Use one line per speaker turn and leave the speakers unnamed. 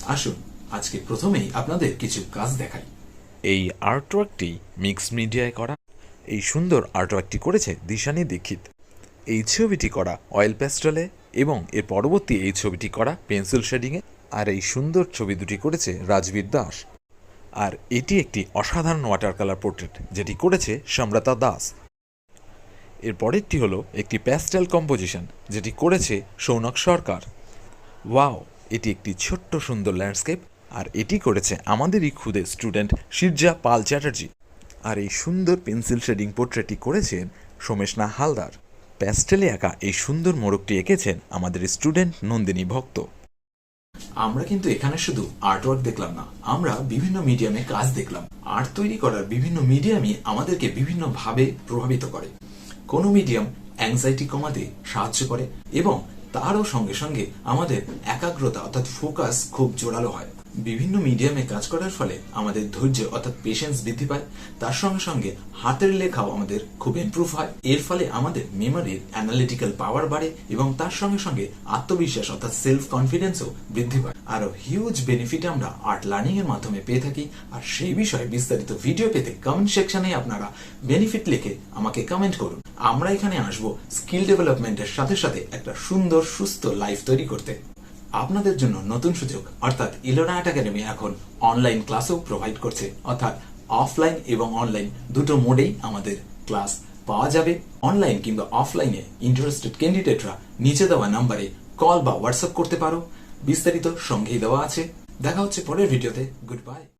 আসুন আজকে প্রথমেই আপনাদের কিছু কাজ দেখাই।
এই আর্টওয়ার্কটি মিক্স মিডিয়ায় করা। এই সুন্দর আর্টওয়ার্কটি করেছে দিশানি দীক্ষিত। এই ছবিটি করা অয়েল প্যাস্টেলে এবং এর পরবর্তী এই ছবিটি করা পেন্সিল শেডিংয়ে। আর এই সুন্দর ছবি দুটি করেছে রাজবীর দাস। আর এটি একটি অসাধারণ ওয়াটার কালার পোর্ট্রেট যেটি করেছে সম্রাতা দাস। এর পরেরটি হলো একটি প্যাস্টেল কম্পোজিশন যেটি করেছে সৌনক সরকার। ওয়াও, এটি একটি ছোট্ট সুন্দর ল্যান্ডস্কেপ, আর এটি করেছে আমাদেরই খুদে স্টুডেন্ট শিরজা পাল চ্যাটার্জি। আর এই সুন্দর পেন্সিল শেডিং পোর্ট্রেটটি করেছেন সোমেশনা হালদার। প্যাস্টেলে আঁকা এই সুন্দর মোড়কটি এঁকেছেন আমাদের স্টুডেন্ট নন্দিনী ভক্ত।
আমরা কিন্তু এখানে শুধু আর্টওয়ার্ক দেখলাম না, আমরা বিভিন্ন মিডিয়ামে কাজ দেখলাম। আর্ট তৈরি করার বিভিন্ন মিডিয়ামই আমাদেরকে বিভিন্ন ভাবে প্রভাবিত করে। কোনো মিডিয়াম অ্যাংজাইটি কমাতে সাহায্য করে এবং তারও সঙ্গে সঙ্গে আমাদের একাগ্রতা অর্থাৎ ফোকাস খুব জোরালো হয়। বিভিন্ন মিডিয়ামে কাজ করার ফলে আমাদের ধৈর্য অর্থাৎ পেশেন্স বৃদ্ধি পায়। তার সঙ্গে সঙ্গে হাতের লেখাও আমাদের খুব ইমপ্রুভ হয়। এর ফলে আমাদের মেমোরির অ্যানালিটিক্যাল পাওয়ার বাড়ে এবং তার সঙ্গে সঙ্গে আত্মবিশ্বাস অর্থাৎ সেলফ কনফিডেন্সও বৃদ্ধি পায়। আরো হিউজ বেনিফিট আমরা আর্ট লার্নিং এর মাধ্যমে পেয়ে থাকি। আর সেই বিষয়ে বিস্তারিত ভিডিও পেতে কমেন্ট সেকশনে আপনারা বেনিফিট লিখে আমাকে কমেন্ট করুন। আমরা এখানে আসবো স্কিল ডেভেলপমেন্টের সাথে সাথে একটা সুন্দর সুস্থ লাইফ তৈরি করতে। আপনাদের জন্য নতুন সুযোগ অর্থাৎ ইলোরা আর্ট একাডেমি এখন অনলাইন ক্লাসও প্রোভাইড করছে, অর্থাৎ অফলাইন এবং অনলাইন দুটো মোডেই আমাদের ক্লাস পাওয়া যাবে। অনলাইন কিংবা অফলাইনে ইন্টারেস্টেড ক্যান্ডিডেটরা নিচে দেওয়া নাম্বারে কল বা হোয়াটসঅ্যাপ করতে পারো। বিস্তারিত সঙ্গেই দেওয়া আছে। দেখা হচ্ছে পরের ভিডিওতে। Good bye.